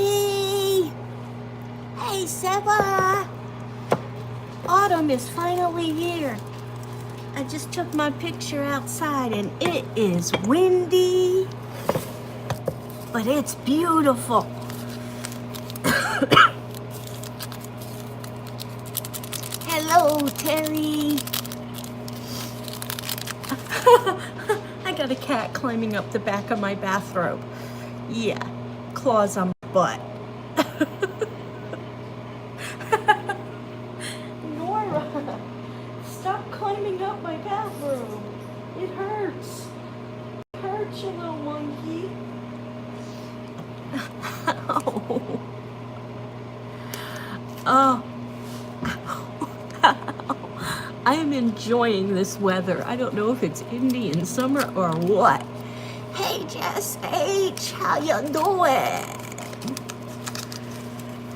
Wendy! Hey, Seba! Autumn is finally here. I just took my picture outside and it is windy, but it's beautiful. Hello, Terry. I got a cat climbing up the back of my bathrobe. Yeah, claws on my butt. Nora, stop climbing up my bathrobe. It hurts. It hurts, you little monkey. Oh. Oh. I am enjoying this weather. I don't know if it's Indian summer or what. Hey, Jess H, how you doing?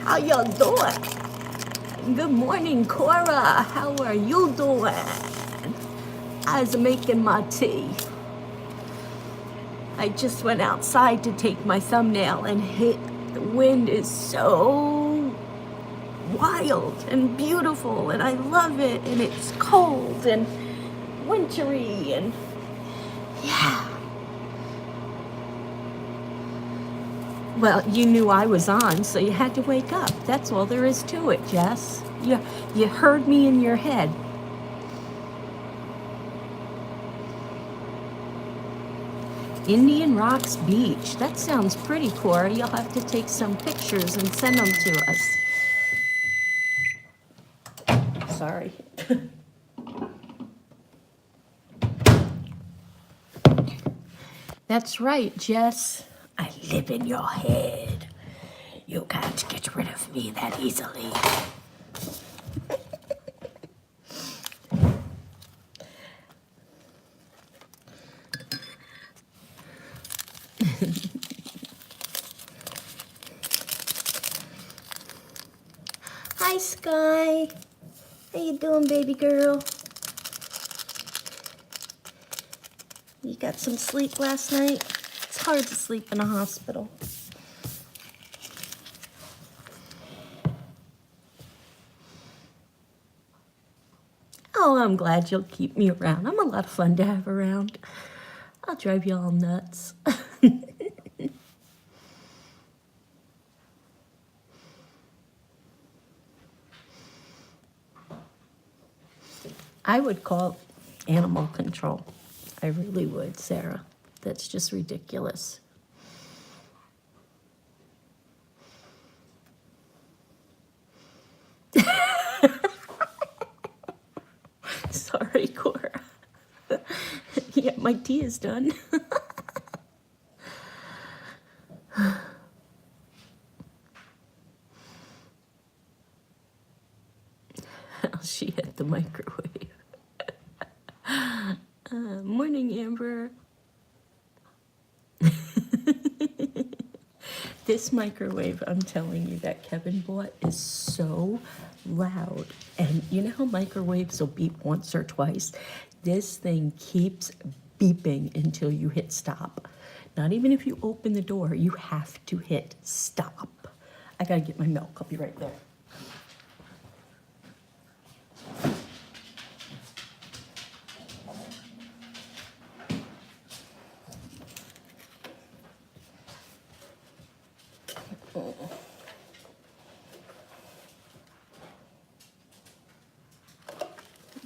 How you doing? Good morning, Cora. How are you doing? I was making my tea. I just went outside to take my thumbnail and the wind is so wild and beautiful and I love it, and it's cold and wintry and yeah. Well, you knew I was on, so you had to wake up. That's all there is to it, Jess. You heard me in your head. Indian Rocks Beach. That sounds pretty, Cora. You'll have to take some pictures and send them to us. Sorry. That's right, Jess. I live in your head. You can't get rid of me that easily. Hi, Sky. How you doing, baby girl? You got some sleep last night? It's hard to sleep in a hospital. Oh, I'm glad you'll keep me around. I'm a lot of fun to have around. I'll drive you all nuts. I would call animal control. I really would, Sarah. That's just ridiculous. Sorry, Cora. Yeah, my tea is done. She hit the microwave. Morning, Amber. This microwave, I'm telling you, that Kevin bought is so loud. And you know how microwaves will beep once or twice? This thing keeps beeping until you hit stop. Not even if you open the door, you have to hit stop. I gotta get my milk. I'll be right there.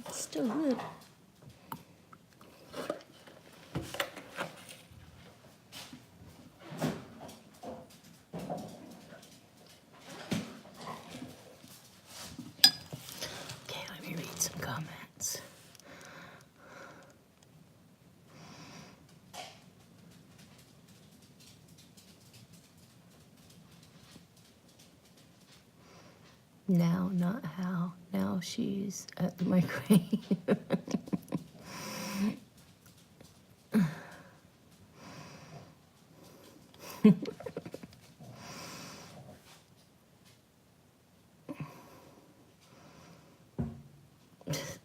It's still good. Okay, let me read some comments. Now, not how. Now she's at the microwave.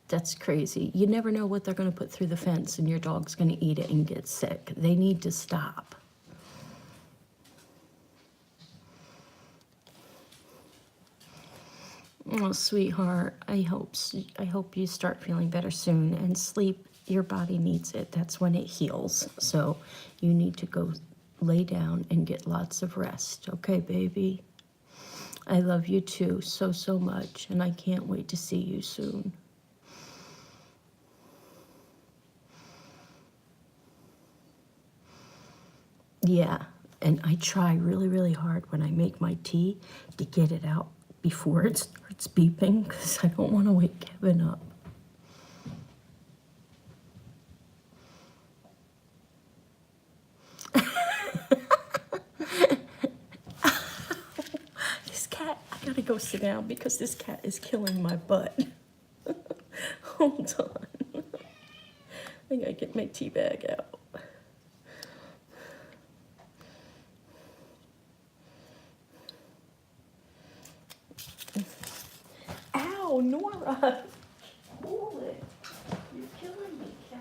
That's crazy. You never know what they're going to put through the fence and your dog's going to eat it and get sick. They need to stop. Oh, sweetheart, I hope you start feeling better soon. And sleep, your body needs it. That's when it heals. So you need to go lay down and get lots of rest. Okay, baby? I love you too so, so much. And I can't wait to see you soon. Yeah, and I try really, really hard when I make my tea to get it out before it starts beeping because I don't want to wake Kevin up. This cat, I gotta go sit down because this cat is killing my butt. Hold on. I gotta get my tea bag out. Ow, Nora! Cool it. You're killing me, cat.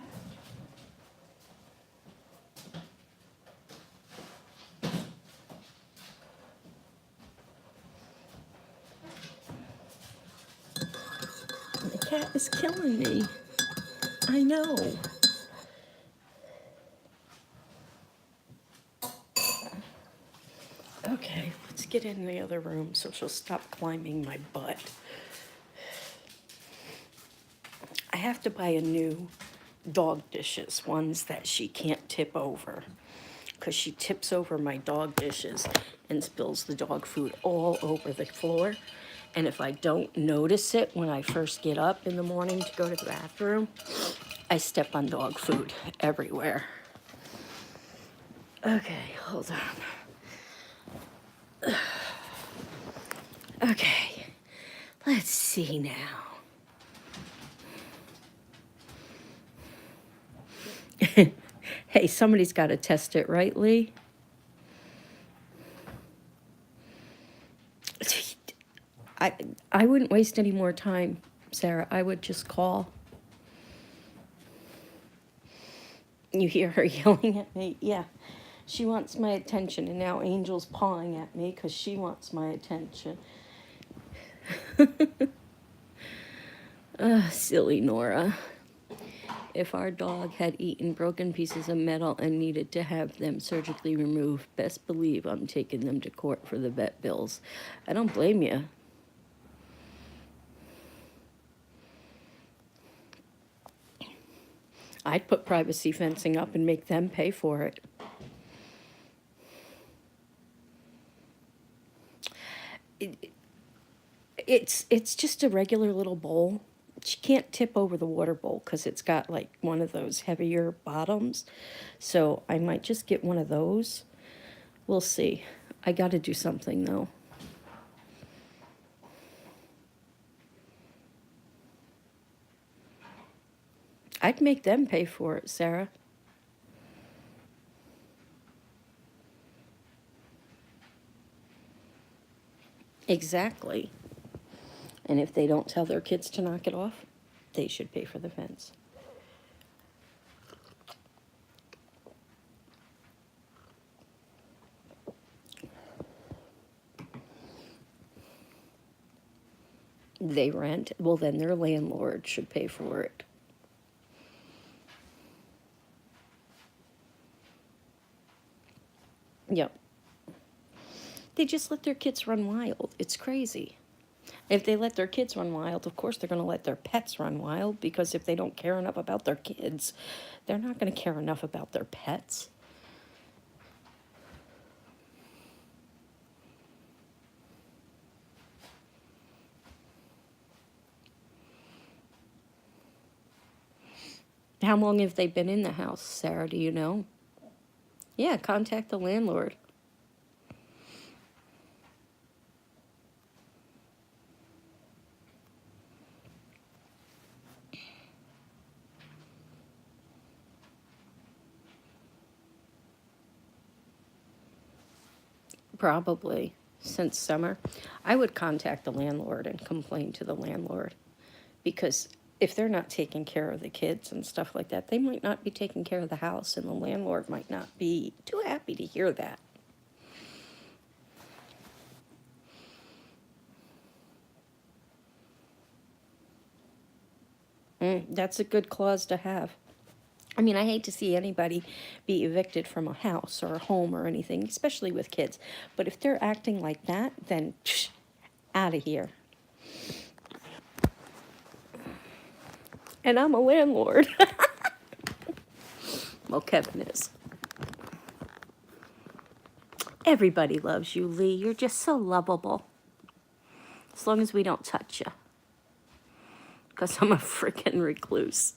The cat is killing me. I know. Okay, let's get in the other room so she'll stop climbing my butt. I have to buy a new dog dishes, ones that she can't tip over, because she tips over my dog dishes and spills the dog food all over the floor. And if I don't notice it when I first get up in the morning to go to the bathroom, I step on dog food everywhere. Okay, hold on. Okay, let's see now. Hey, somebody's got to test it, right, Lee? I wouldn't waste any more time, Sarah. I would just call. You hear her yelling at me? Yeah. She wants my attention, and now Angel's pawing at me because she wants my attention. Silly Nora. If our dog had eaten broken pieces of metal and needed to have them surgically removed, best believe I'm taking them to court for the vet bills. I don't blame you. I'd put privacy fencing up and make them pay for it. It's just a regular little bowl. She can't tip over the water bowl because it's got like one of those heavier bottoms. So I might just get one of those. We'll see. I got to do something though. I'd make them pay for it, Sarah. Exactly. And if they don't tell their kids to knock it off, they should pay for the fence. They rent, well, then their landlord should pay for it. Yep. They just let their kids run wild. It's crazy. If they let their kids run wild, of course they're going to let their pets run wild, because if they don't care enough about their kids, they're not going to care enough about their pets. How long have they been in the house, Sarah? Do you know? Yeah, contact the landlord. Probably since summer. I would contact the landlord and complain to the landlord, because if they're not taking care of the kids and stuff like that, they might not be taking care of the house, and the landlord might not be too happy to hear that. That's a good clause to have. I mean, I hate to see anybody be evicted from a house or a home or anything, especially with kids. But if they're acting like that, then out of here. And I'm a landlord. Well, Kevin is. Everybody loves you, Lee. You're just so lovable. As long as we don't touch you. Because I'm a freaking recluse.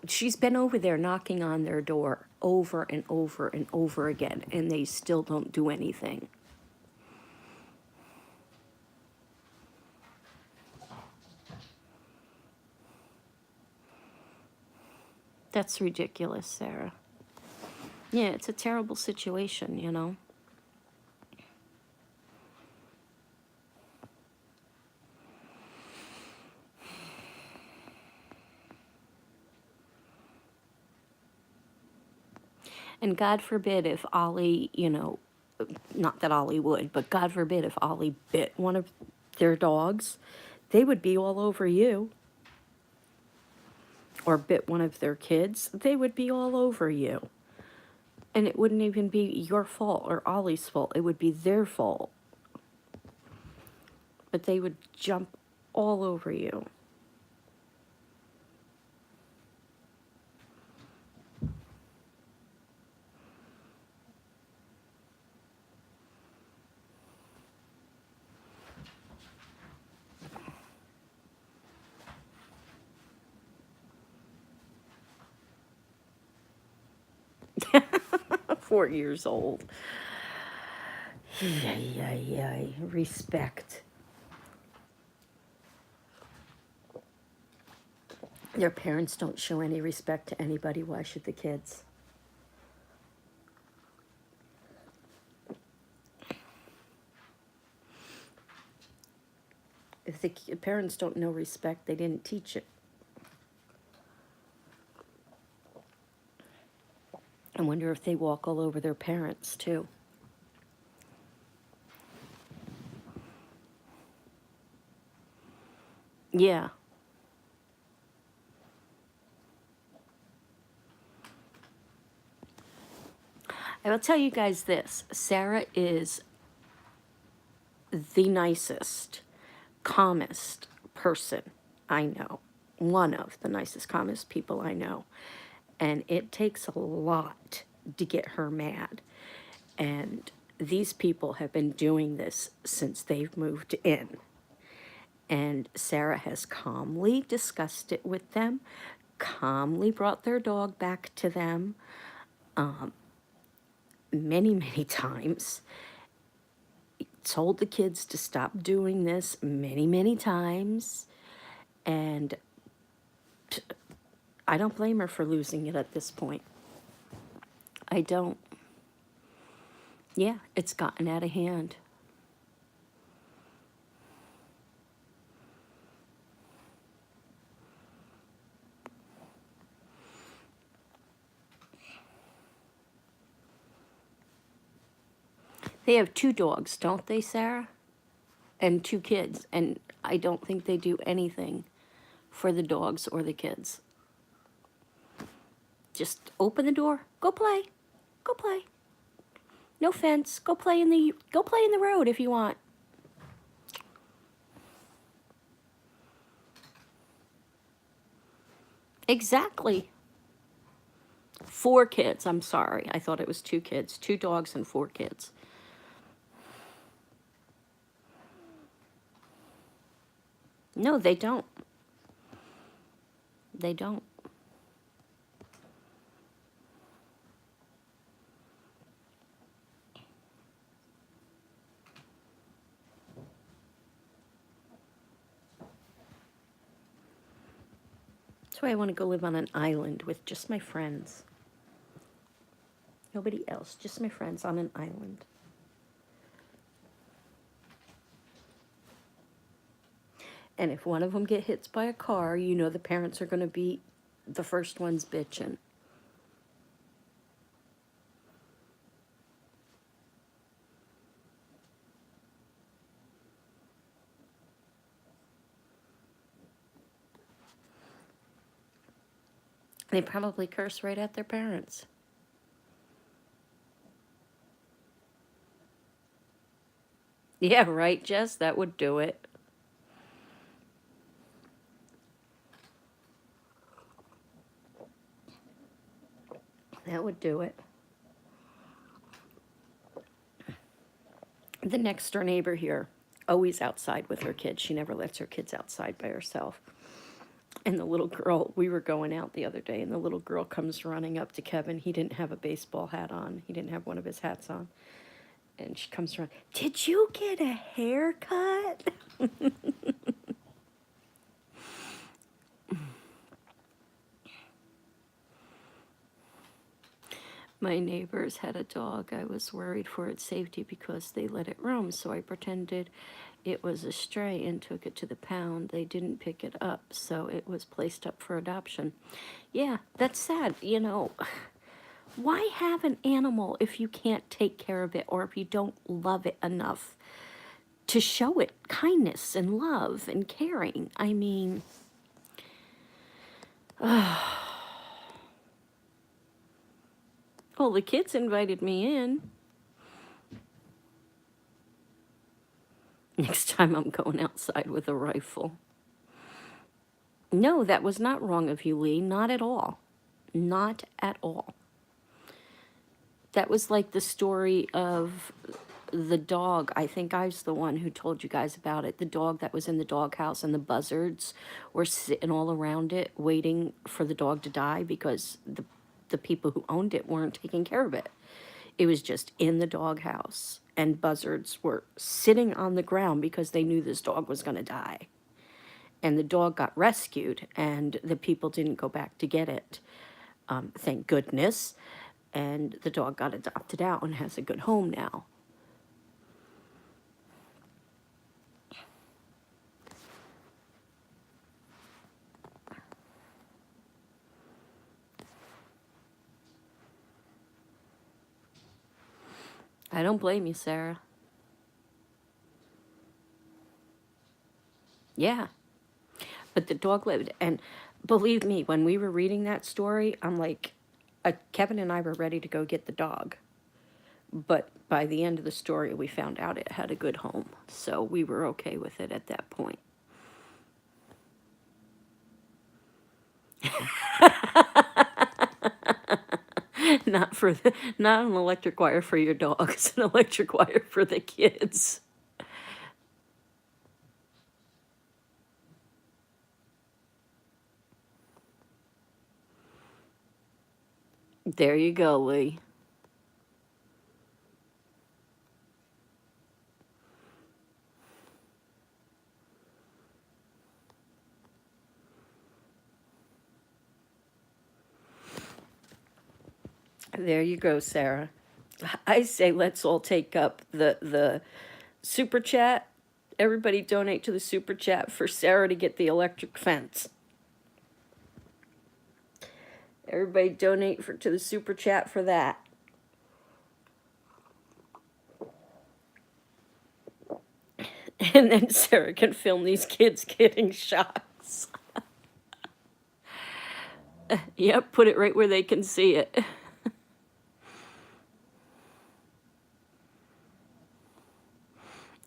She's been over there knocking on their door over and over and over again, and they still don't do anything. That's ridiculous, Sarah. Yeah, it's a terrible situation, you know. And God forbid if Ollie, you know, not that Ollie would, but God forbid if Ollie bit one of their dogs, they would be all over you. Or bit one of their kids, they would be all over you. And it wouldn't even be your fault or Ollie's fault. It would be their fault. But they would jump all over you. Four years old. Yeah. Respect. Their parents don't show any respect to anybody. Why should the kids? If the parents don't know respect, they didn't teach it. I wonder if they walk all over their parents, too. Yeah. I will tell you guys this. Sarah is the nicest, calmest person I know. One of the nicest, calmest people I know. And it takes a lot to get her mad. And these people have been doing this since they've moved in. And Sarah has calmly discussed it with them, calmly brought their dog back to them many times. Told the kids to stop doing this many times. And I don't blame her for losing it at this point. I don't. Yeah, it's gotten out of hand. They have 2 dogs, don't they, Sarah? And 2 kids. And I don't think they do anything for the dogs or the kids. Just open the door. Go play. Go play. No fence. Go play in the road if you want. Exactly. 4 kids. I'm sorry. I thought it was 2 kids. 2 dogs and 4 kids. No, they don't. They don't. That's why I want to go live on an island with just my friends. Nobody else, just my friends on an island. And if one of them get hit by a car, you know the parents are going to be the first ones bitching. They probably curse right at their parents. Yeah, right, Jess? That would do it. That would do it. The next door neighbor here, always outside with her kids. She never lets her kids outside by herself. And the little girl, we were going out the other day, and the little girl comes running up to Kevin. He didn't have a baseball hat on. He didn't have one of his hats on. And she comes around, did you get a haircut? My neighbors had a dog. I was worried for its safety because they let it roam, so I pretended it was a stray and took it to the pound. They didn't pick it up, so it was placed up for adoption. Yeah, that's sad. You know, why have an animal if you can't take care of it or if you don't love it enough to show it kindness and love and caring? I mean, well, the kids invited me in. Next time I'm going outside with a rifle. No, that was not wrong of you, Lee. Not at all. Not at all. That was like the story of the dog. I think I was the one who told you guys about it. The dog that was in the doghouse, and the buzzards were sitting all around it waiting for the dog to die because the people who owned it weren't taking care of it. It was just in the doghouse, and buzzards were sitting on the ground because they knew this dog was going to die. And the dog got rescued, and the people didn't go back to get it. Thank goodness. And the dog got adopted out and has a good home now. I don't blame you, Sarah. Yeah. But the dog lived. And believe me, when we were reading that story, I'm like, Kevin and I were ready to go get the dog. But by the end of the story, we found out it had a good home. So we were okay with it at that point. Not an electric wire for your dog. It's an electric wire for the kids. There you go, Lee. There you go, Sarah. I say let's all take up the super chat. Everybody donate to the super chat for Sarah to get the electric fence. Everybody donate to the super chat for that. And then Sarah can film these kids getting shots. Yep, put it right where they can see it.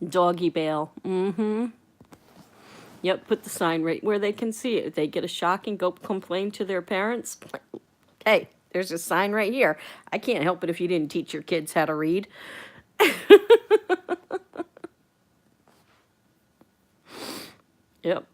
Doggy bail. Mm-hmm. Yep, put the sign right where they can see it. If they get a shock and go complain to their parents, hey, there's a sign right here. I can't help it if you didn't teach your kids how to read. Yep.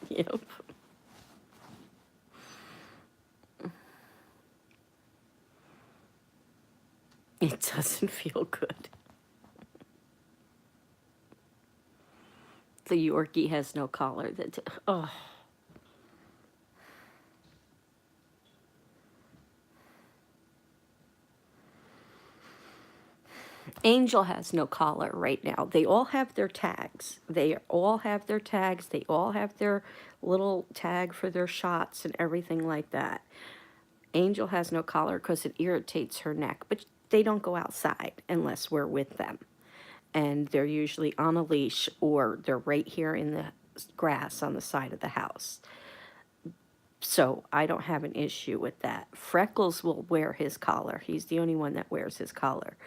Yep. It doesn't feel good. The Yorkie has no collar. Oh. Angel has no collar right now. They all have their tags. They all have their tags. They all have their little tag for their shots and everything like that. Angel has no collar because it irritates her neck, but they don't go outside unless we're with them. And they're usually on a leash or they're right here in the grass on the side of the house. So I don't have an issue with that. Freckles will wear his collar. He's the only one that wears his collar.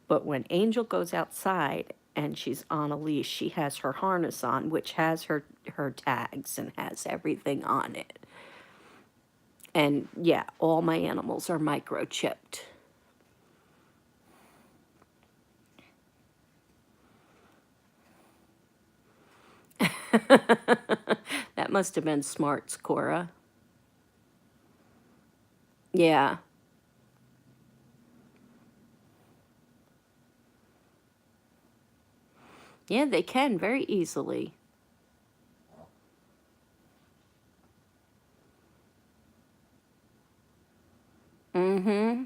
But when Angel goes outside and she's on a leash, she has her harness on, which has her tags and has everything on it. And yeah, all my animals are microchipped. That must have been smarts, Cora. Yeah. Yeah, they can very easily. Mm-hmm.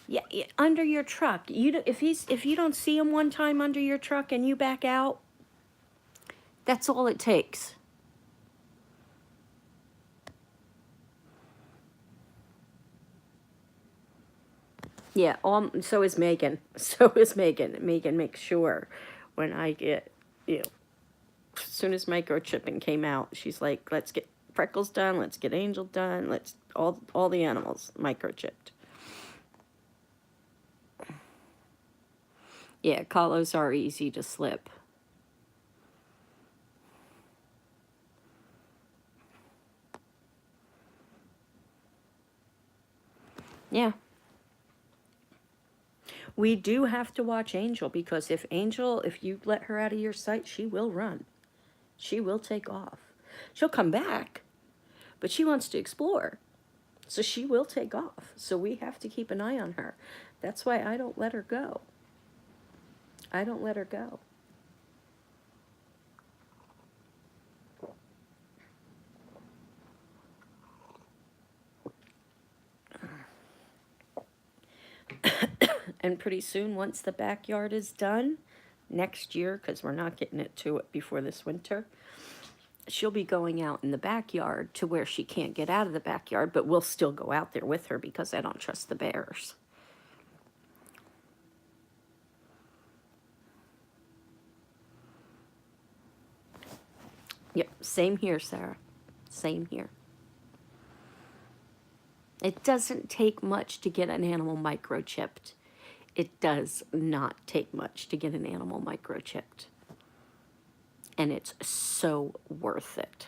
Yeah, yeah, under your truck. If you don't see him one time under your truck and you back out, that's all it takes. Yeah, so is Megan. So is Megan. Megan makes sure when I get, you know, as soon as microchipping came out, she's like, let's get Freckles done, let's get Angel done, let's all the animals microchipped. Yeah, collars are easy to slip. Yeah. We do have to watch Angel because if you let her out of your sight, she will run. She will take off. She'll come back, but she wants to explore. So she will take off. So we have to keep an eye on her. That's why I don't let her go. I don't let her go. And pretty soon, once the backyard is done, next year, because we're not getting it to it before this winter, she'll be going out in the backyard to where she can't get out of the backyard, but we'll still go out there with her because I don't trust the bears. Yep, same here, Sarah. Same here. It doesn't take much to get an animal microchipped. It does not take much to get an animal microchipped. And it's so worth it.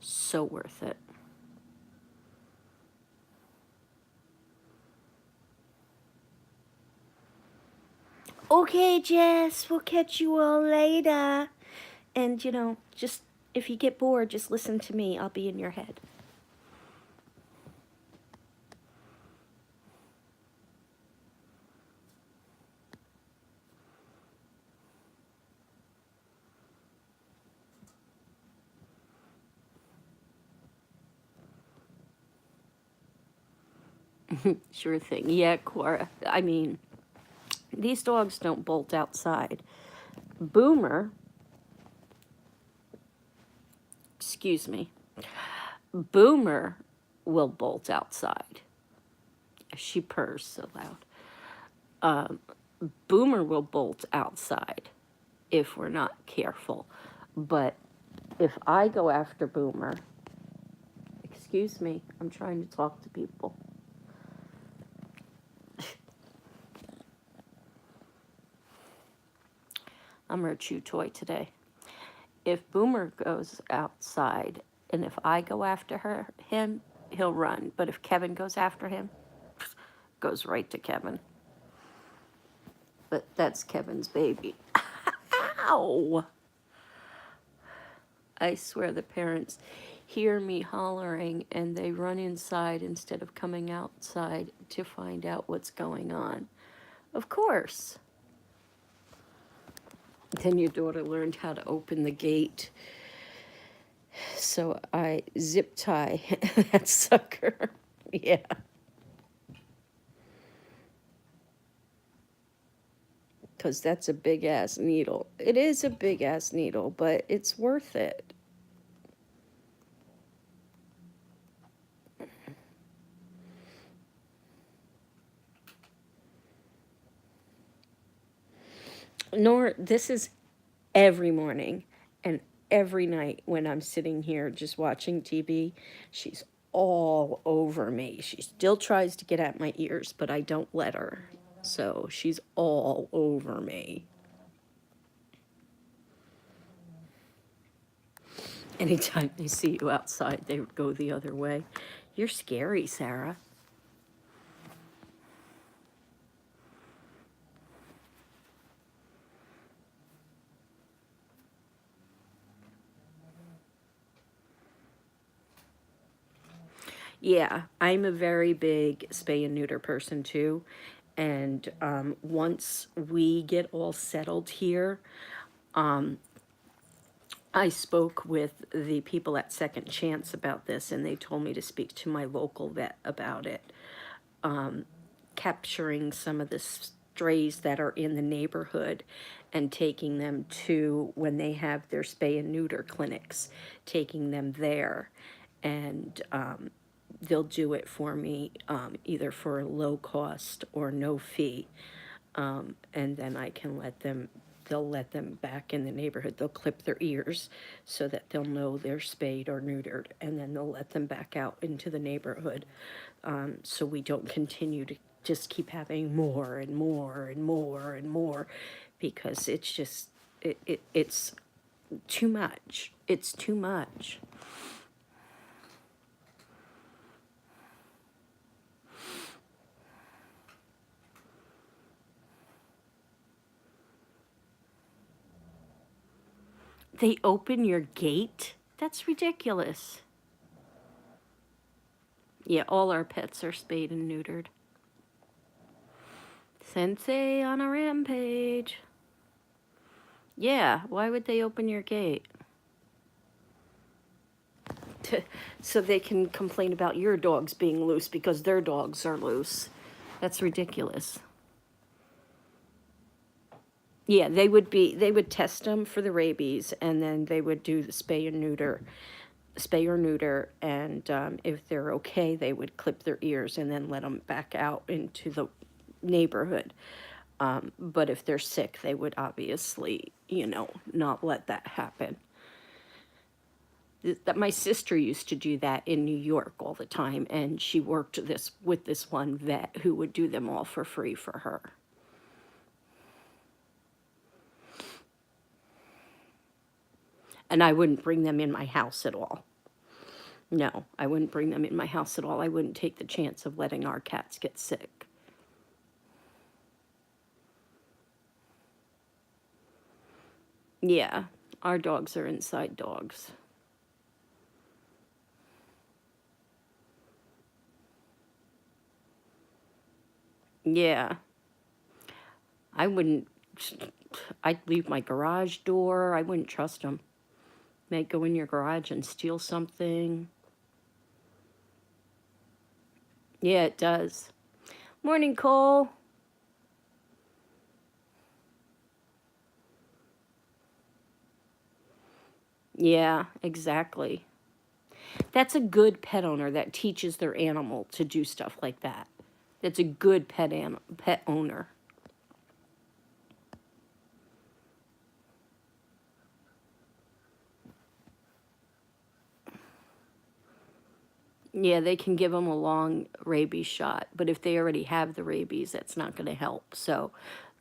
So worth it. Okay, Jess, we'll catch you all later. And, you know, just if you get bored, just listen to me. I'll be in your head. Sure thing. Yeah, Cora. I mean, these dogs don't bolt outside. Boomer, excuse me, Boomer will bolt outside. She purrs so loud. Boomer will bolt outside if we're not careful. But if I go after Boomer, excuse me, I'm trying to talk to people. I'm her chew toy today. If Boomer goes outside and if I go after him, he'll run. But if Kevin goes after him, goes right to Kevin. But that's Kevin's baby. Ow! I swear the parents hear me hollering and they run inside instead of coming outside to find out what's going on. Of course. Then your daughter learned how to open the gate. So I zip tie that sucker. Yeah. because that's a big-ass needle. It is a big-ass needle, but it's worth it. Nor, this is every morning and every night when I'm sitting here just watching TV. She's all over me. She still tries to get at my ears, but I don't let her. So she's all over me. Anytime they see you outside, they go the other way. You're scary, Sarah. Yeah, I'm a very big spay and neuter person too. And once we get all settled here, I spoke with the people at Second Chance about this, and they told me to speak to my local vet about it. Capturing some of the strays that are in the neighborhood and taking them to, when they have their spay and neuter clinics, taking them there. And they'll do it for me, either for a low cost or no fee. And then I can they'll let them back in the neighborhood. They'll clip their ears so that they'll know they're spayed or neutered, and then they'll let them back out into the neighborhood, so we don't continue to just keep having more and more and more and more, because it's just, it's too much. It's too much. They open your gate? That's ridiculous. Yeah, all our pets are spayed and neutered. Sensei on a rampage. Yeah, why would they open your gate? So they can complain about your dogs being loose because their dogs are loose. That's ridiculous. Yeah, they would test them for the rabies, and then they would do the spay or neuter, and if they're okay, they would clip their ears and then let them back out into the neighborhood. But if they're sick, they would obviously, not let that happen. That my sister used to do that in New York all the time, and she worked with this one vet who would do them all for free for her. And I wouldn't bring them in my house at all. No, I wouldn't bring them in my house at all. I wouldn't take the chance of letting our cats get sick. Yeah, our dogs are inside dogs. Yeah. I'd leave my garage door. I wouldn't trust them. Might go in your garage and steal something. Yeah, it does. Morning, Cole. Yeah, exactly. That's a good pet owner that teaches their animal to do stuff like that. That's a good pet owner. Yeah, they can give them a long rabies shot, but if they already have the rabies, that's not going to help. So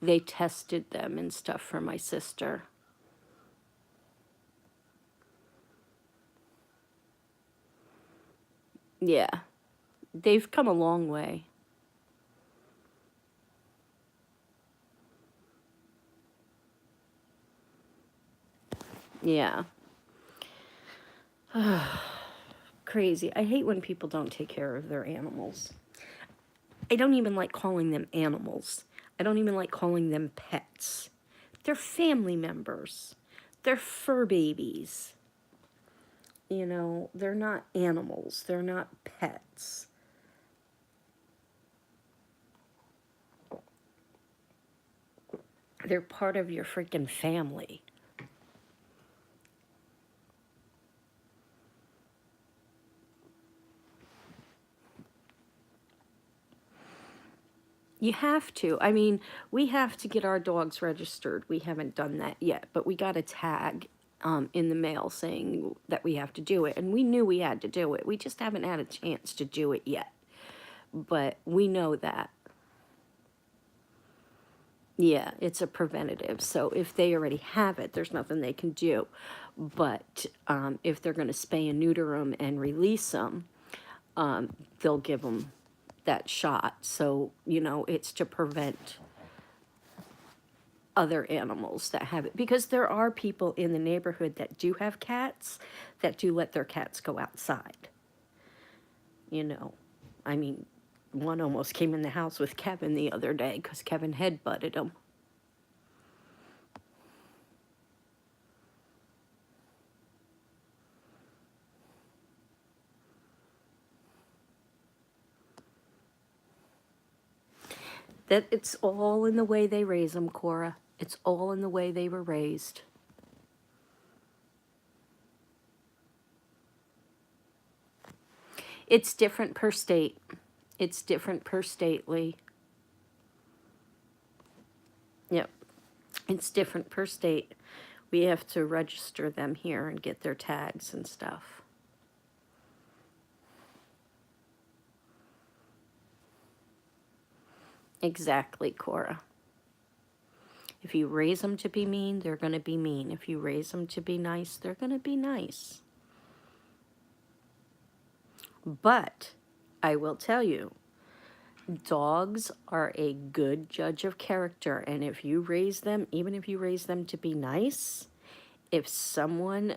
they tested them and stuff for my sister. Yeah, they've come a long way. Yeah. Crazy. I hate when people don't take care of their animals. I don't even like calling them animals. I don't even like calling them pets. They're family members. They're fur babies. They're not animals. They're not pets. They're part of your freaking family. You have to. I mean, we have to get our dogs registered. We haven't done that yet, but we got a tag in the mail saying that we have to do it. And we knew we had to do it. We just haven't had a chance to do it yet. But we know that. Yeah, it's a preventative. So if they already have it, there's nothing they can do. But if they're going to spay and neuter them and release them, they'll give them that shot. So, you know, it's to prevent other animals that have it. Because there are people in the neighborhood that do have cats that do let their cats go outside. You know, I mean, one almost came in the house with Kevin the other day because Kevin headbutted him. That it's all in the way they raise them, Cora. It's all in the way they were raised. It's different per state. It's different per state, Lee. Yep. It's different per state. We have to register them here and get their tags and stuff. Exactly, Cora. If you raise them to be mean, they're going to be mean. If you raise them to be nice, they're going to be nice. But I will tell you, dogs are a good judge of character. And if you raise them, even if you raise them to be nice, if someone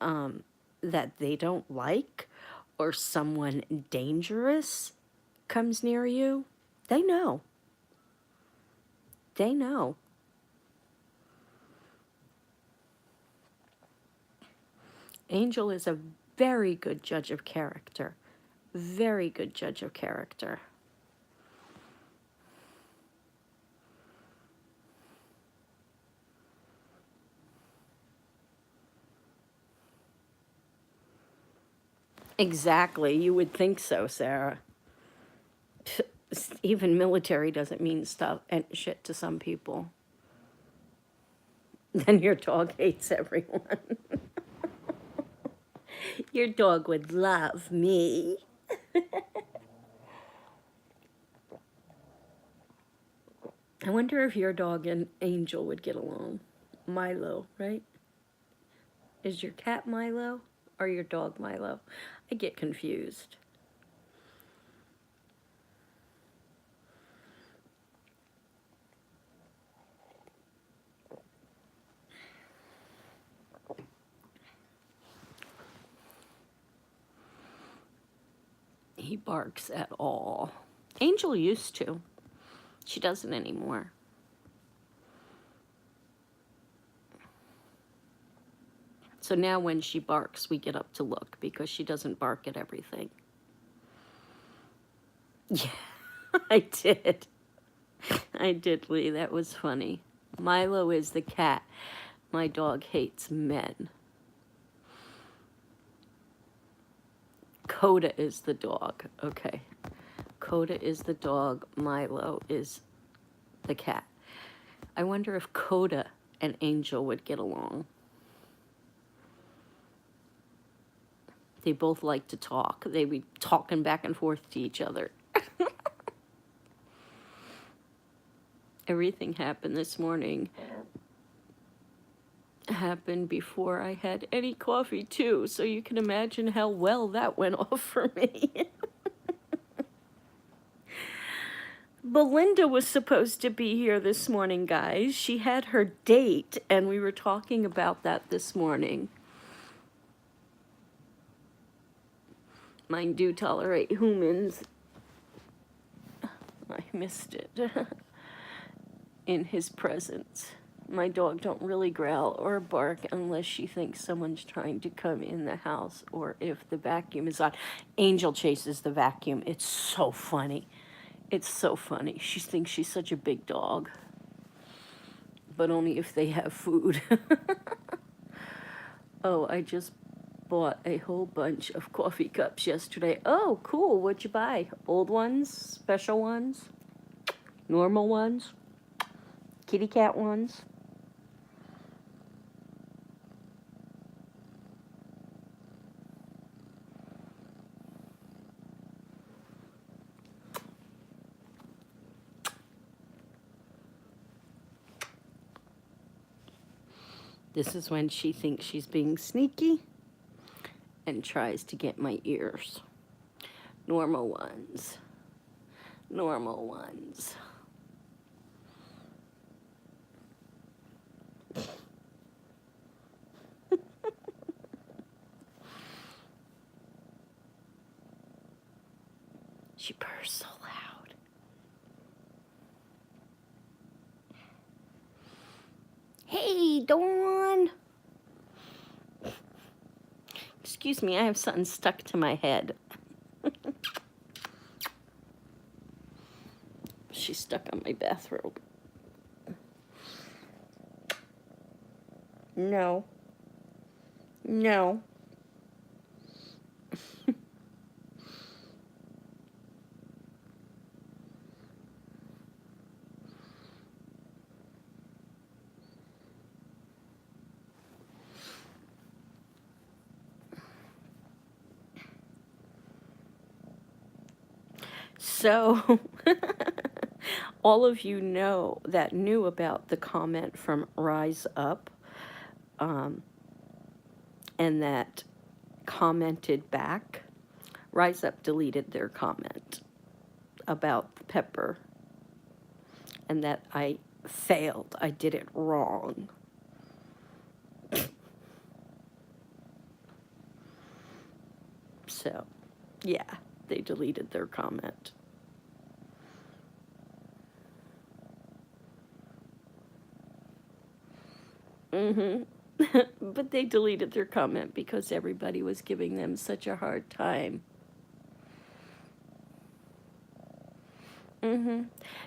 that they don't like or someone dangerous comes near you, they know. They know. Angel is a very good judge of character. Very good judge of character. Exactly. You would think so, Sarah. Even military doesn't mean stuff and shit to some people. Then your dog hates everyone. Your dog would love me. I wonder if your dog and Angel would get along. Milo, right? Is your cat Milo or your dog Milo? I get confused. He barks at all. Angel used to. She doesn't anymore. So now when she barks, we get up to look because she doesn't bark at everything. Yeah, I did. I did, Lee. That was funny. Milo is the cat. My dog hates men. Coda is the dog. Okay. Coda is the dog. Milo is the cat. I wonder if Coda and Angel would get along. They both like to talk. They'd be talking back and forth to each other. Everything happened this morning. Happened before I had any coffee too, so you can imagine how well that went off for me. Belinda was supposed to be here this morning, guys. She had her date, and we were talking about that this morning. Mine do tolerate humans. I missed it. In his presence. My dog don't really growl or bark unless she thinks someone's trying to come in the house or if the vacuum is on. Angel chases the vacuum. It's so funny. It's so funny. She thinks she's such a big dog. but only if they have food. Oh, I just bought a whole bunch of coffee cups yesterday. Oh, cool. What'd you buy? Old ones? Special ones? Normal ones? Kitty cat ones? This is when she thinks she's being sneaky and tries to get my ears. Normal ones. Normal ones. She purrs so loud. Hey, Dawn! Excuse me, I have something stuck to my head. She's stuck on my bathrobe. No. No. So, all of you know that knew about the comment from Rise Up, and that commented back. Rise Up deleted their comment about the pepper, and that I failed. I did it wrong. So, yeah, they deleted their comment. But they deleted their comment because everybody was giving them such a hard time.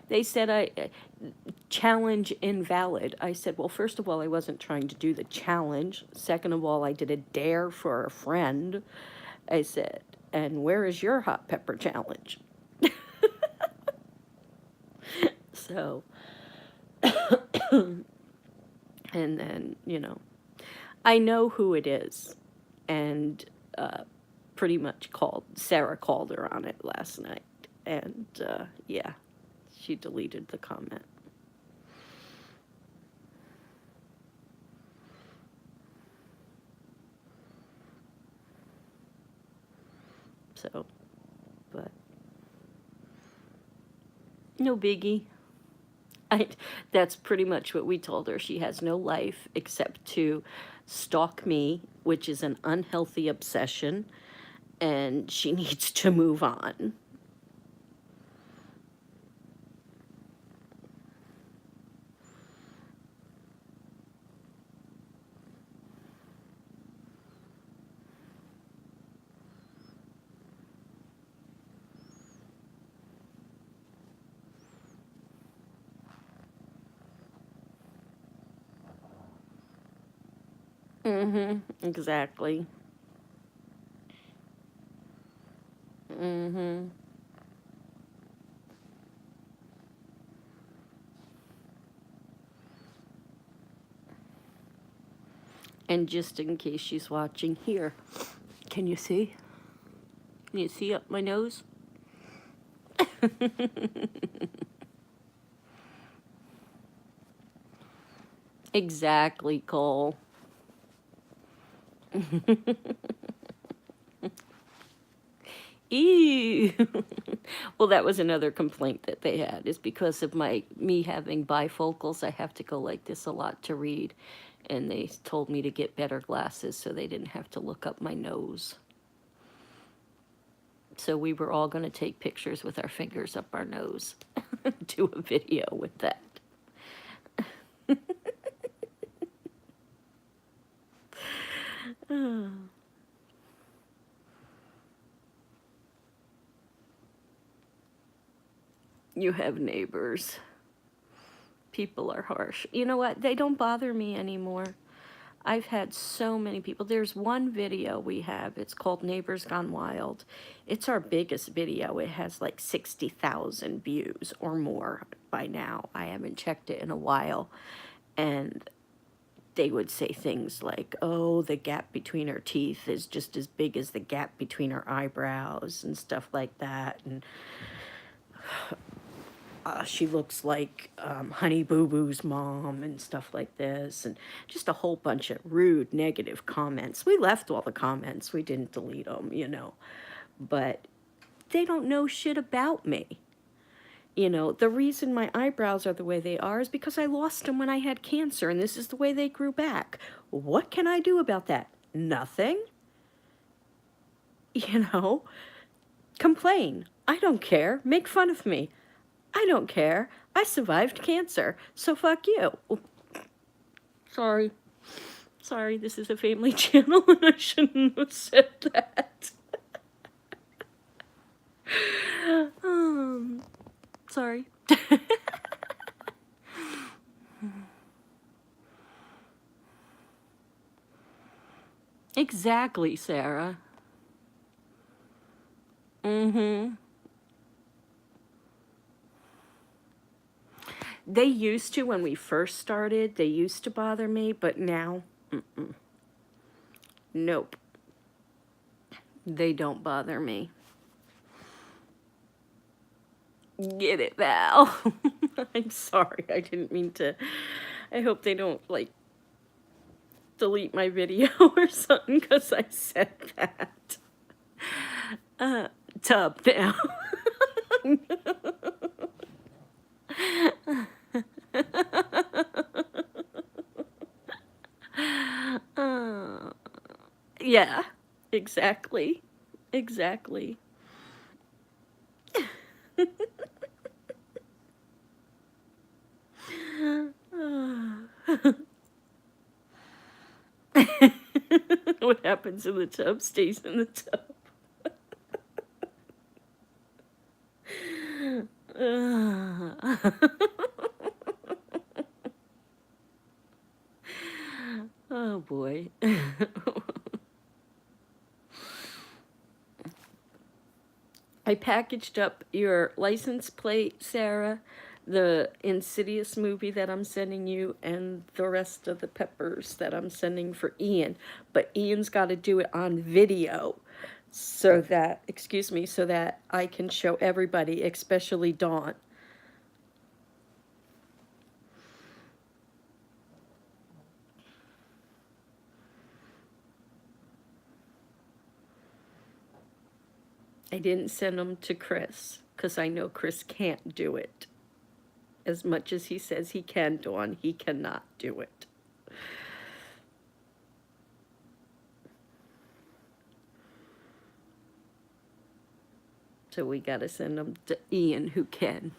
They said challenge invalid. I said, well, first of all, I wasn't trying to do the challenge. Second of all, I did a dare for a friend. I said, and where is your hot pepper challenge? So, and then, you know, I know who it is, and pretty much Sarah called her on it last night, and yeah, she deleted the comment. So, but no biggie. That's pretty much what we told her. She has no life except to stalk me, which is an unhealthy obsession, and she needs to move on. Exactly. And just in case she's watching, here, can you see? Can you see up my nose? Exactly, Cole. Ew. Well, that was another complaint that they had, is because of me having bifocals, I have to go like this a lot to read, and they told me to get better glasses so they didn't have to look up my nose. So we were all going to take pictures with our fingers up our nose, do a video with that. You have neighbors. People are harsh. You know what? They don't bother me anymore. I've had so many people. There's one video we have. It's called Neighbors Gone Wild. It's our biggest video. It has like 60,000 views or more by now. I haven't checked it in a while. And they would say things like, oh, the gap between her teeth is just as big as the gap between her eyebrows and stuff like that. And she looks like Honey Boo Boo's mom and stuff like this, and just a whole bunch of rude, negative comments. We left all the comments. We didn't delete them, you know. But they don't know shit about me. You know, the reason my eyebrows are the way they are is because I lost them when I had cancer, and this is the way they grew back. What can I do about that? Nothing. You know, complain. I don't care. Make fun of me. I don't care. I survived cancer, so fuck you. Sorry. Sorry, this is a family channel and I shouldn't have said that. Sorry. Exactly, Sarah. They used to, when we first started, they used to bother me, but now, nope. They don't bother me. Get it, Val. I'm sorry, I didn't mean to. I hope they don't, like, delete my video or something because I said that. Tub now. Yeah, exactly. Exactly. What happens in the tub stays in the tub. Oh boy. I packaged up your license plate, Sarah, the Insidious movie that I'm sending you, and the rest of the peppers that I'm sending for Ian. But Ian's got to do it on video so that, excuse me, so that I can show everybody, especially Dawn. I didn't send them to Chris because I know Chris can't do it. As much as he says he can, Dawn, he cannot do it. So we got to send them to Ian, who can.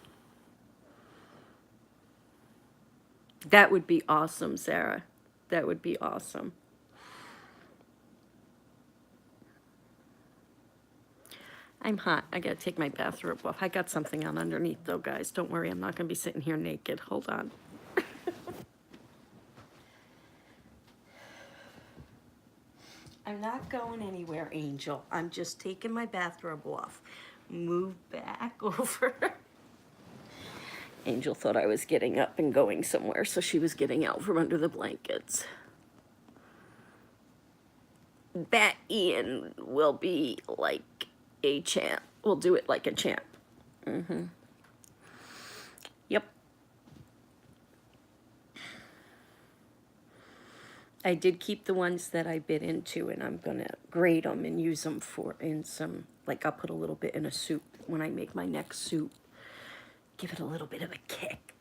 That would be awesome, Sarah. That would be awesome. I'm hot. I gotta take my bathrobe off. I got something on underneath though, guys. Don't worry, I'm not gonna be sitting here naked. Hold on. I'm not going anywhere, Angel. I'm just taking my bathrobe off. Move back over. Angel thought I was getting up and going somewhere, so she was getting out from under the blankets. That Ian will be like a champ. We'll do it like a champ. Yep. I did keep the ones that I bit into, and I'm gonna grate them and use them for in some, like I'll put a little bit in a soup when I make my next soup. Give it a little bit of a kick.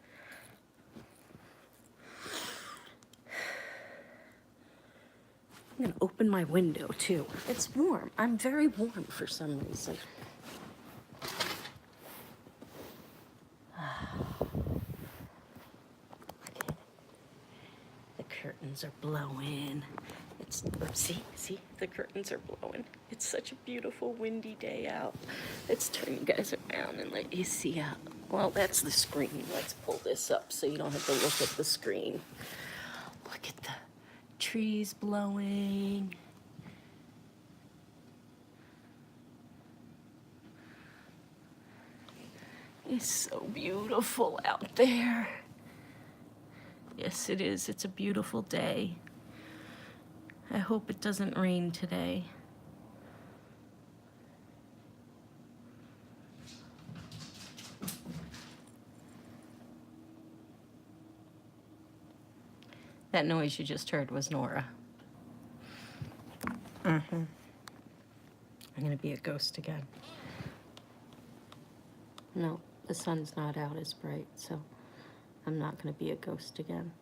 I'm gonna open my window too. It's warm. I'm very warm for some reason. The curtains are blowing. It's, see, the curtains are blowing. It's such a beautiful windy day out. Let's turn you guys around and let you see out. Well, that's the screen. Let's pull this up so you don't have to look at the screen. Look at the trees blowing. It's so beautiful out there. Yes, it is. It's a beautiful day. I hope it doesn't rain today. That noise you just heard was Nora. I'm gonna be a ghost again. No, the sun's not out as bright, so I'm not gonna be a ghost again.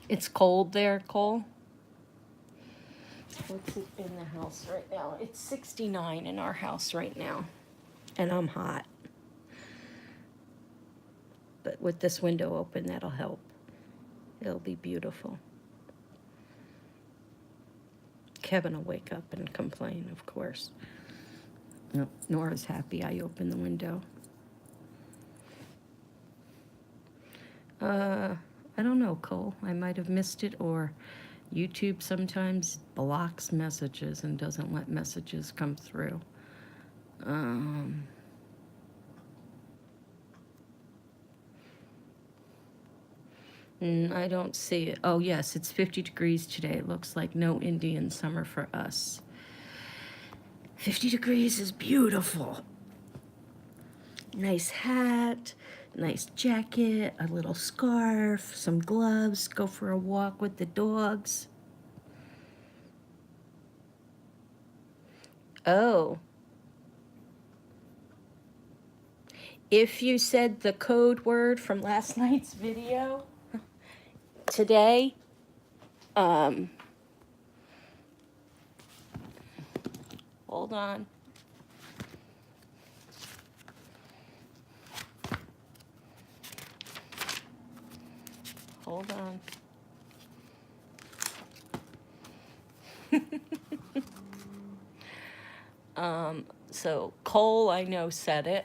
It's cold there, Cole. What's it in the house right now? It's 69 in our house right now, and I'm hot. But with this window open, that'll help. It'll be beautiful. Kevin will wake up and complain, of course. No, Nora's happy I opened the window. I don't know, Cole. I might have missed it, or YouTube sometimes blocks messages and doesn't let messages come through. I don't see it. Oh, yes, it's 50 degrees today. It looks like no Indian summer for us. 50 degrees is beautiful. Nice hat, nice jacket, a little scarf, some gloves, go for a walk with the dogs. Oh. If you said the code word from last night's video today, hold on. Hold on. So Cole, I know, said it.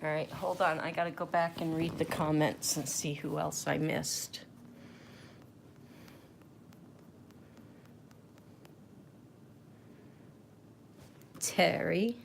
All right, hold on. I gotta go back and read the comments and see who else I missed. Terry.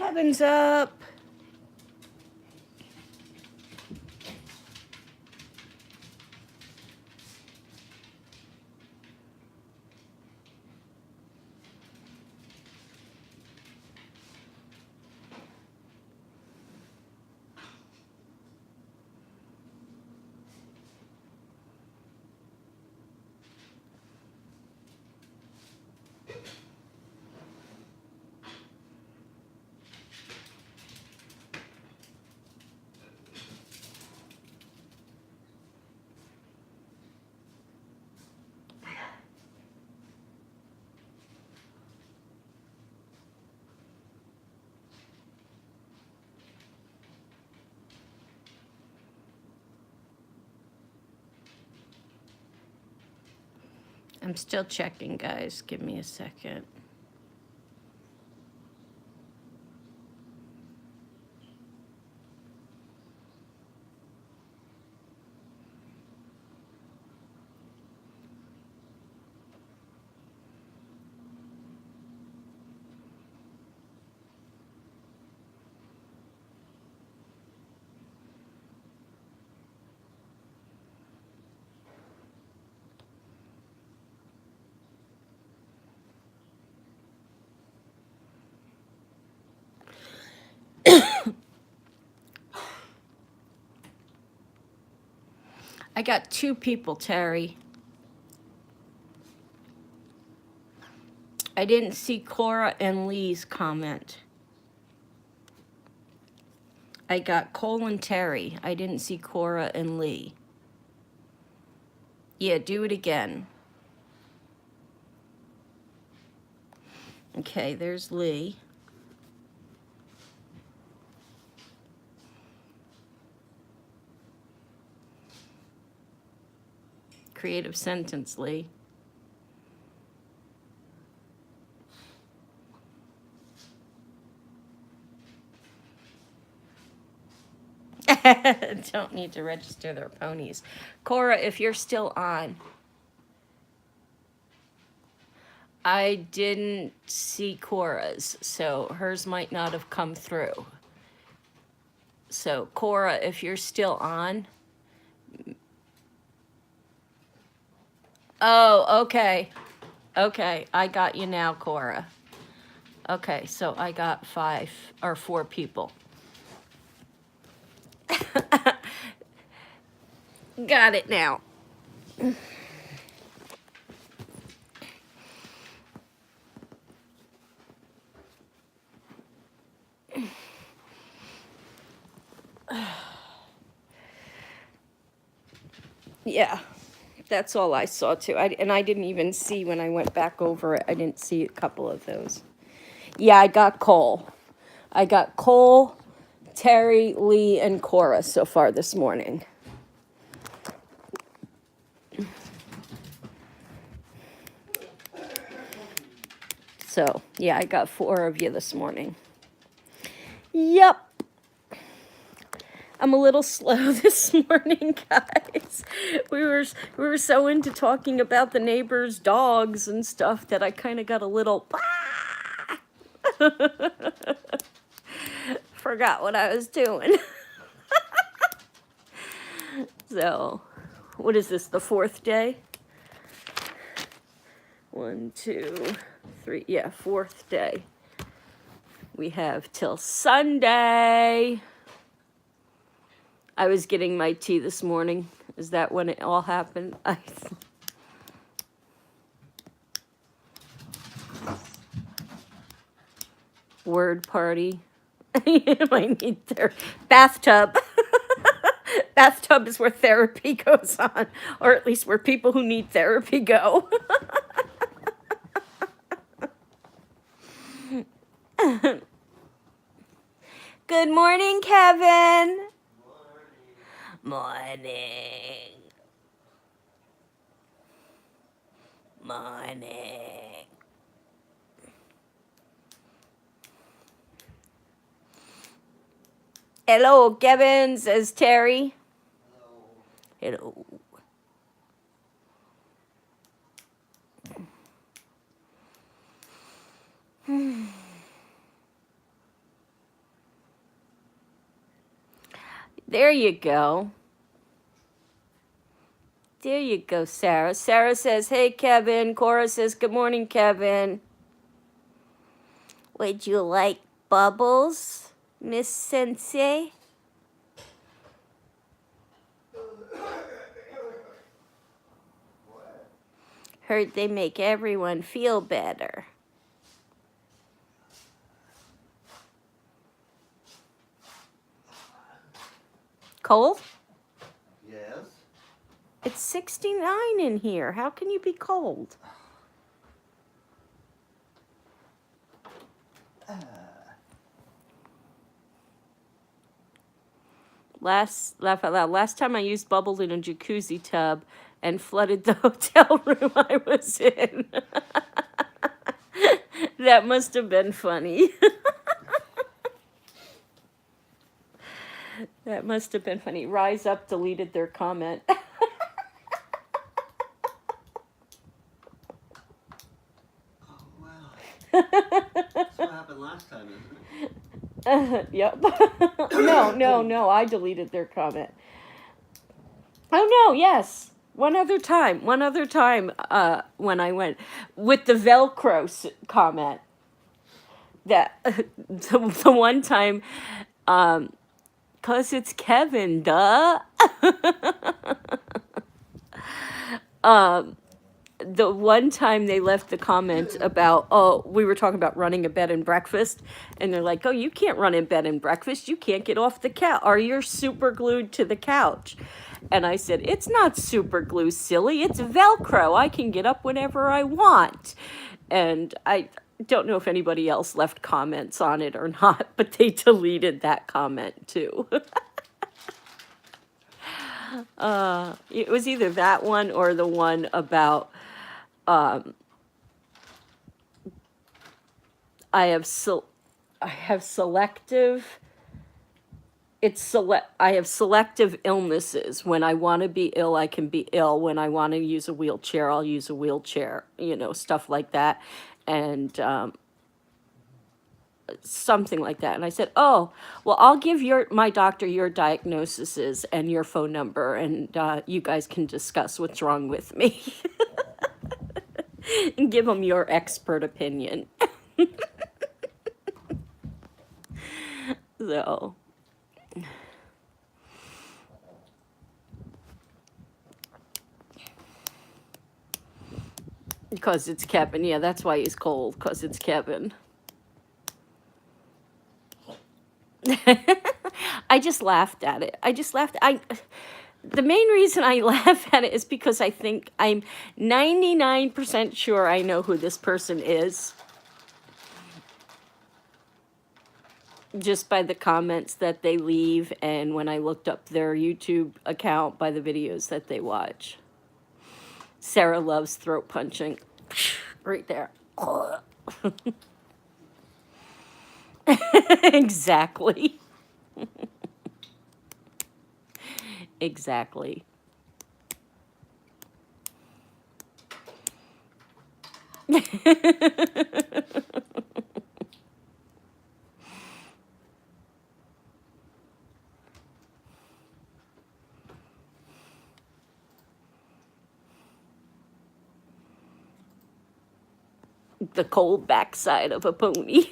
Kevin's up. I'm still checking, guys. Give me a second. I got 2 people, Terry. I didn't see Cora and Lee's comment. I got Cole and Terry. I didn't see Cora and Lee. Yeah, do it again. Okay, there's Lee. Creative sentence, Lee. Don't need to register their ponies. Cora, if you're still on. I didn't see Cora's, so hers might not have come through. So, Cora, if you're still on. Oh, okay. Okay, I got you now, Cora. Okay, so I got 5 or 4 people. Got it now. Yeah, that's all I saw too. And I didn't even see when I went back over it. I didn't see a couple of those. Yeah, I got Cole. I got Cole, Terry, Lee, and Cora so far this morning. So, yeah, I got 4 of you this morning. Yep. I'm a little slow this morning, guys. We were so into talking about the neighbors' dogs and stuff that I kind of got a little forgot what I was doing. So, what is this, the 4th day? 1, 2, 3, yeah, 4th day. We have till Sunday. I was getting my tea this morning. Is that when it all happened? Word party. I need their bathtub. Bathtub is where therapy goes on, or at least where people who need therapy go. Good morning, Kevin. Morning. Morning. Hello, Kevin, says Terry. Hello. There you go. There you go, Sarah. Sarah says, hey, Kevin. Cora says, good morning, Kevin. Would you like bubbles, Miss Sensei? Heard they make everyone feel better. Cold? Yes. It's 69 in here. How can you be cold? Last time I used bubbles in a jacuzzi tub and flooded the hotel room I was in. That must have been funny. That must have been funny. Rise Up deleted their comment. Oh, wow. That's what happened last time, isn't it? Yep. No, I deleted their comment. Oh, no, yes. One other time, when I went with the Velcro comment. That, the one time, 'cause it's Kevin, duh. The one time they left the comment about, oh, we were talking about running a bed and breakfast, and they're like, oh, you can't run a bed and breakfast, you can't get off the couch, or you're super glued to the couch. And I said, it's not super glue, silly, it's Velcro, I can get up whenever I want. And I don't know if anybody else left comments on it or not, but they deleted that comment too. It was either that one or the one about I have selective illnesses. When I want to be ill, I can be ill. When I want to use a wheelchair, I'll use a wheelchair, stuff like that. And something like that. And I said, oh, well, I'll give my doctor your diagnoses and your phone number, and you guys can discuss what's wrong with me. And give them your expert opinion. So, because it's Kevin. Yeah, that's why he's cold, because it's Kevin. I just laughed at it. The main reason I laugh at it is because I think I'm 99% sure I know who this person is. Just by the comments that they leave, and when I looked up their YouTube account, by the videos that they watch. Sarah loves throat punching. Right there. Exactly. Exactly. The cold backside of a pony.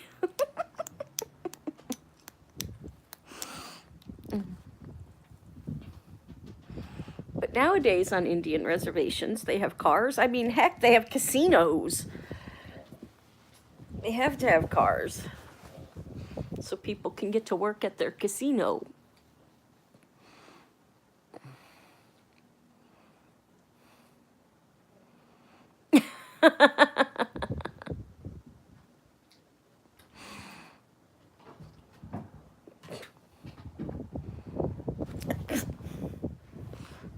But nowadays on Indian reservations, they have cars. I mean, heck, they have casinos. They have to have cars so people can get to work at their casino.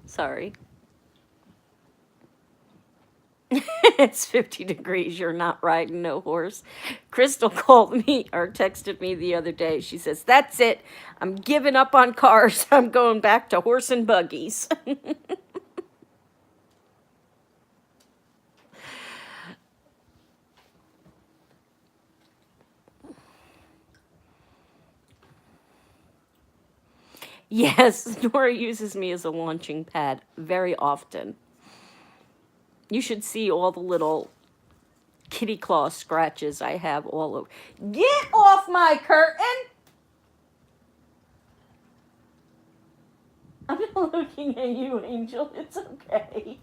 Sorry. It's 50 degrees. You're not riding no horse. Crystal called me or texted me the other day. She says, that's it. I'm giving up on cars. I'm going back to horse and buggies. Yes, Nora uses me as a launching pad very often. You should see all the little kitty claw scratches I have all over. Get off my curtain! I'm not looking at you, Angel. It's okay.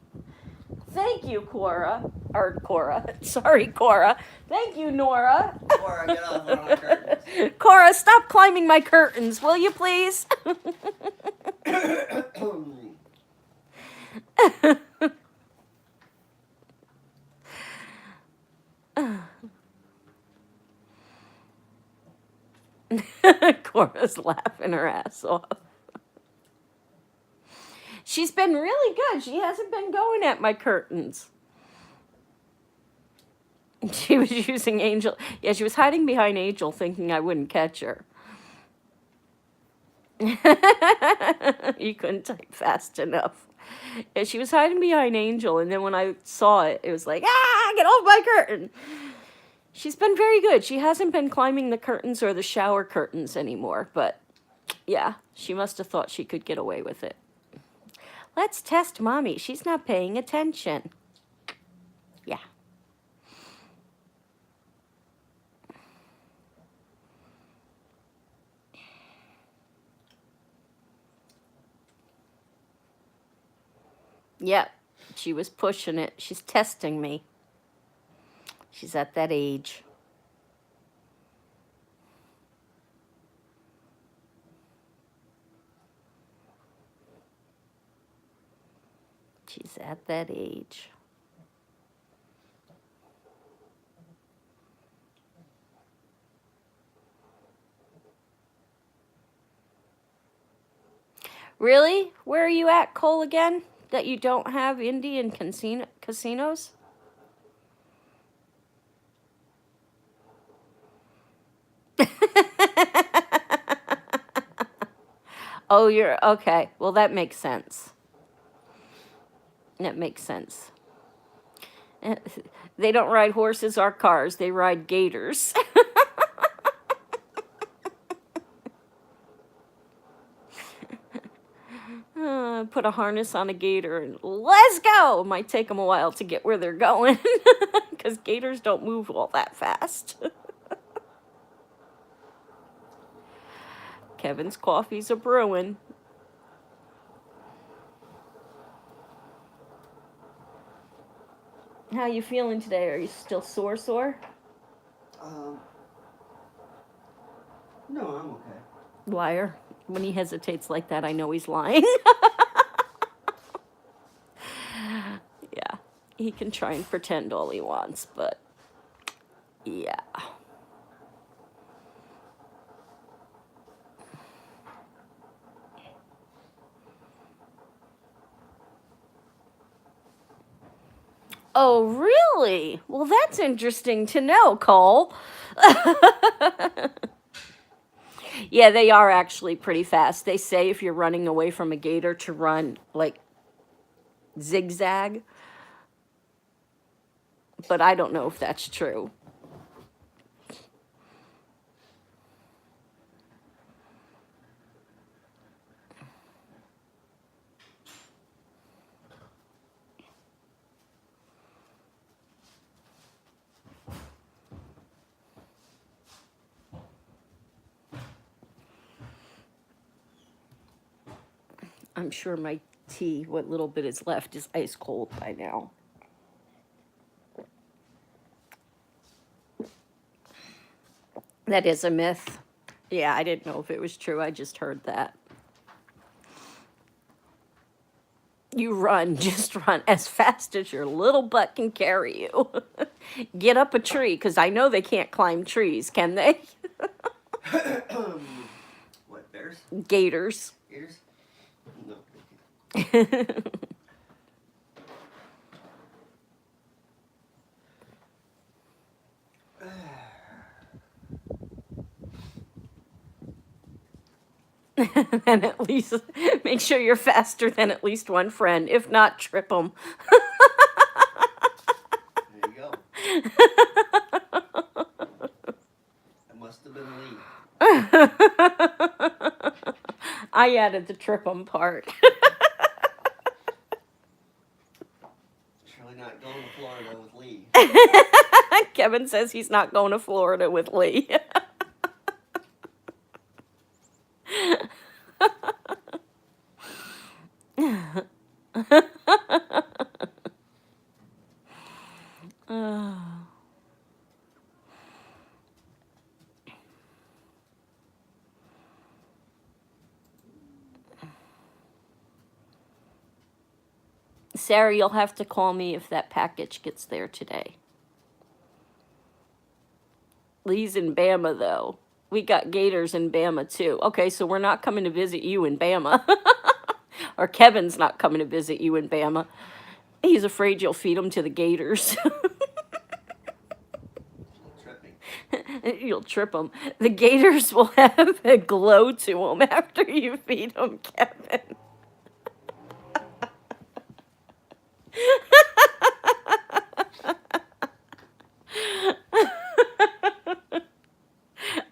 Thank you, Cora. Or Cora. Sorry, Cora. Thank you, Nora. Cora, get off on our curtains. Cora, stop climbing my curtains, will you please? Cora's laughing her ass off. She's been really good. She hasn't been going at my curtains. She was using Angel. Yeah, she was hiding behind Angel thinking I wouldn't catch her. You couldn't type fast enough. Yeah, she was hiding behind Angel, and then when I saw it, it was like, ah, get off my curtain. She's been very good. She hasn't been climbing the curtains or the shower curtains anymore, but yeah, she must have thought she could get away with it. Let's test Mommy. She's not paying attention. Yeah. Yep, she was pushing it. She's testing me. She's at that age. She's at that age. Really? Where are you at, Cole, again? That you don't have Indian casinos? Oh, you're okay. Well, that makes sense. That makes sense. They don't ride horses or cars. They ride gators. Put a harness on a gator and let's go. It might take them a while to get where they're going because gators don't move all that fast. Kevin's coffees are brewing. How you feeling today? Are you still sore? No, I'm okay. Liar. When he hesitates like that, I know he's lying. Yeah, he can try and pretend all he wants, but yeah. Oh, really? Well, that's interesting to know, Cole. Yeah, they are actually pretty fast. They say if you're running away from a gator to run, like, zigzag. But I don't know if that's true. I'm sure my tea, what little bit is left, is ice cold by now. That is a myth. Yeah, I didn't know if it was true. I just heard that. You run, just run as fast as your little butt can carry you. Get up a tree, because I know they can't climb trees, can they? What, bears? Gators. Gators? No. And at least make sure you're faster than at least one friend. If not, trip them. There you go. That must have been Lee. I added the trip 'em part. Surely not going to Florida with Lee. Kevin says he's not going to Florida with Lee. Oh. Sarah, you'll have to call me if that package gets there today. Lee's in Bama, though. We got gators in Bama, too. Okay, so we're not coming to visit you in Bama. Or Kevin's not coming to visit you in Bama. He's afraid you'll feed him to the gators. You'll trip them. The gators will have a glow to them after you feed them, Kevin.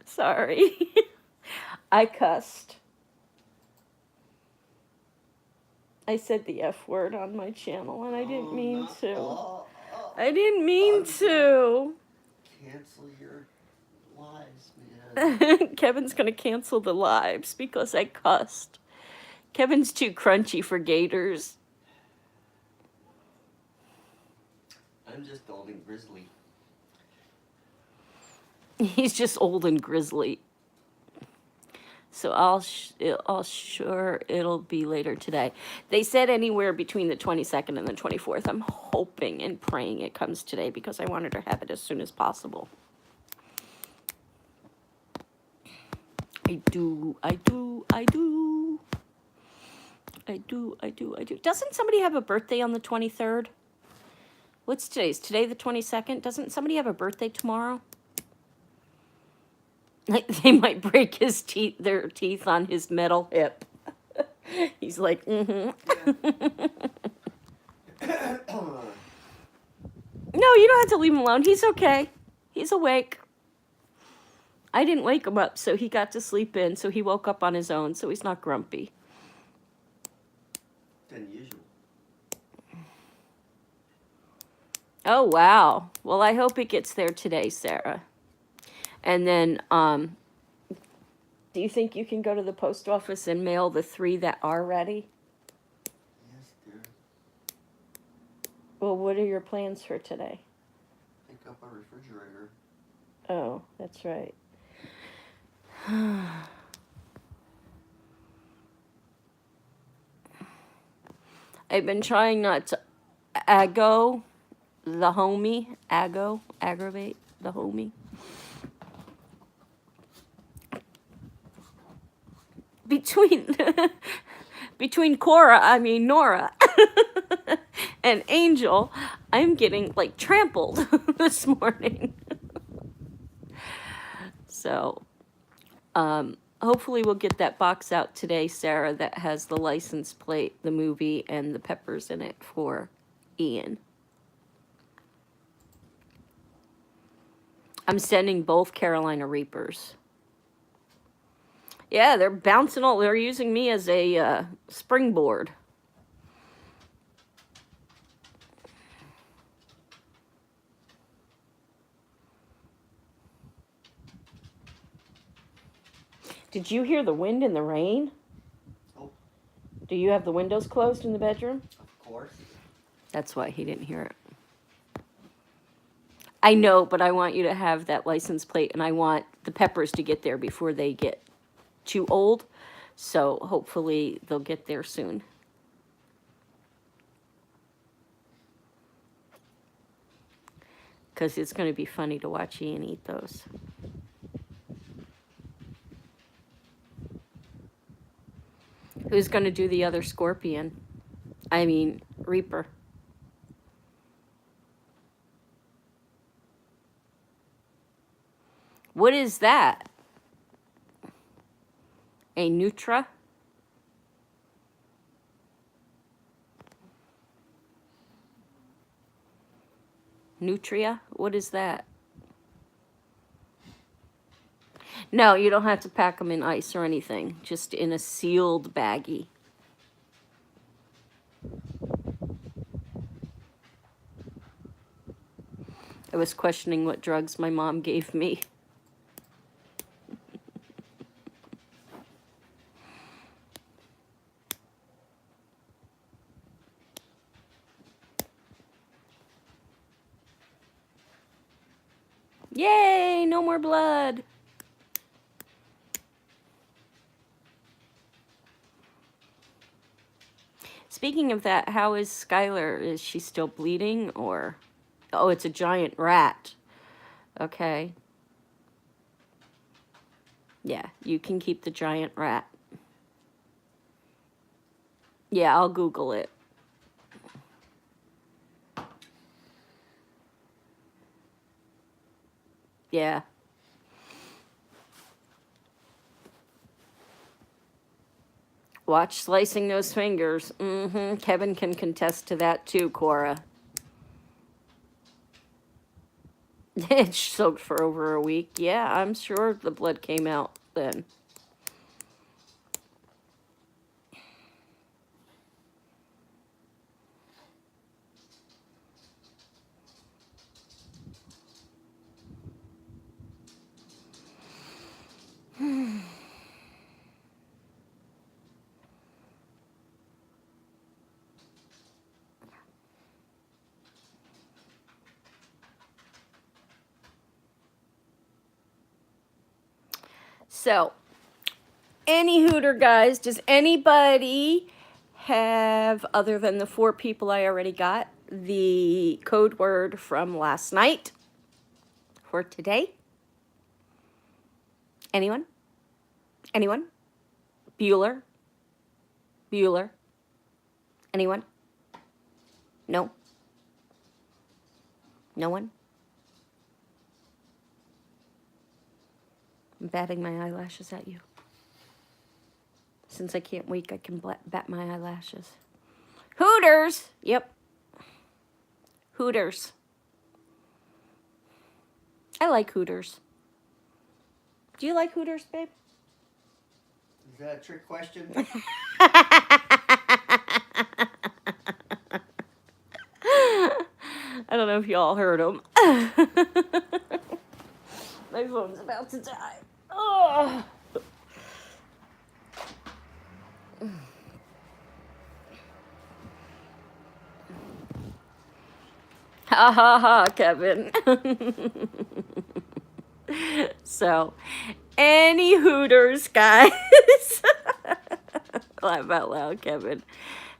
Sorry. I cussed. I said the F word on my channel, and I didn't mean to. I didn't mean to. Cancel your lives, man. Kevin's gonna cancel the lives because I cussed. Kevin's too crunchy for gators. I'm just old and grizzly. He's just old and grizzly. So I'll sure it'll be later today. They said anywhere between the 22nd and the 24th. I'm hoping and praying it comes today because I wanted to have it as soon as possible. I do. Doesn't somebody have a birthday on the 23rd? What's today? Is today the 22nd? Doesn't somebody have a birthday tomorrow? Like they might break his teeth, their teeth on his metal hip. He's like, mm-hmm. Yeah. No, you don't have to leave him alone. He's okay. He's awake. I didn't wake him up, so he got to sleep in, so he woke up on his own, so he's not grumpy. Unusual. Oh, wow. Well, I hope it gets there today, Sarah. And then, do you think you can go to the post office and mail the 3 that are ready? Yes, dear. Well, what are your plans for today? Pick up a refrigerator. Oh, that's right. I've been trying not to aggravate the homie. Between Nora, and Angel, I'm getting like trampled this morning. So, hopefully we'll get that box out today, Sarah, that has the license plate, the movie, and the peppers in it for Ian. I'm sending both Carolina Reapers. Yeah, they're bouncing all. They're using me as a springboard. Did you hear the wind and the rain? Oh, Do you have the windows closed in the bedroom? of course. That's why he didn't hear it. I know, but I want you to have that license plate, and I want the peppers to get there before they get too old. So hopefully they'll get there soon. Because it's going to be funny to watch Ian eat those. Who's going to do the other scorpion? Reaper. What is that? A Nutra? Nutria? What is that? No, you don't have to pack them in ice or anything. Just in a sealed baggie. I was questioning what drugs my mom gave me. Yay, no more blood. Speaking of that, how is Skylar? Is she still bleeding or? Oh, it's a giant rat. Okay. Yeah, you can keep the giant rat. Yeah, I'll Google it. Yeah. Watch slicing those fingers. Kevin can contest to that too, Cora. It's soaked for over a week. Yeah, I'm sure the blood came out then. So, any Hooter guys, does anybody have, other than the 4 people I already got, the code word from last night for today? Anyone? Anyone? Bueller? Bueller? Anyone? No? No one? I'm batting my eyelashes at you. Since I can't wink, I can bat my eyelashes. Hooters! Yep. Hooters. I like Hooters. Do you like Hooters, babe? Is that a trick question? I don't know if y'all heard him. My phone's about to die. Oh. Ha ha ha, Kevin. So, any Hooters, guys? Laugh out loud, Kevin.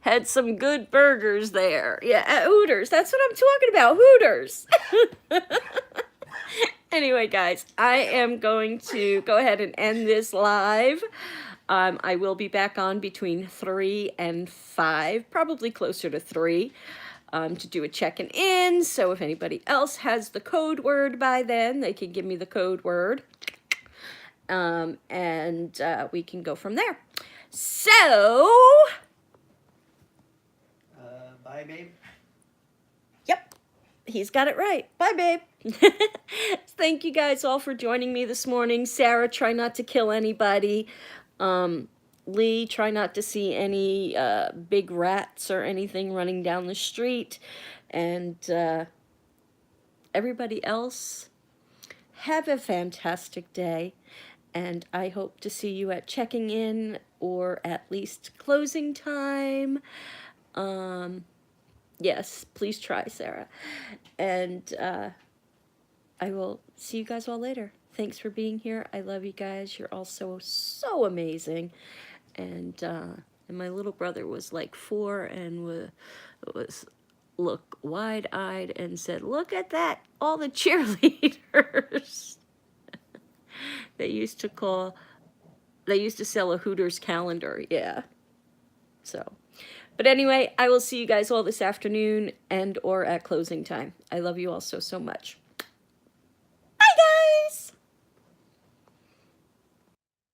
Had some good burgers there. Yeah, at Hooters. That's what I'm talking about. Hooters. Anyway, guys, I am going to go ahead and end this live. I will be back on between 3 and 5, probably closer to 3, to do a check-in in. So if anybody else has the code word by then, they can give me the code word. And we can go from there. So... Bye, babe. Yep, he's got it right. Bye, babe. Thank you guys all for joining me this morning. Sarah, try not to kill anybody. Lee, try not to see any big rats or anything running down the street. And everybody else, have a fantastic day. And I hope to see you at checking in or at least closing time. Yes, please try, Sarah. And I will see you guys all later. Thanks for being here. I love you guys. You're all so, so amazing. And my little brother was like 4 and was look wide-eyed and said, "Look at that, all the cheerleaders." They used to sell a Hooters calendar, yeah. So, but anyway, I will see you guys all this afternoon and or at closing time. I love you all so, so much.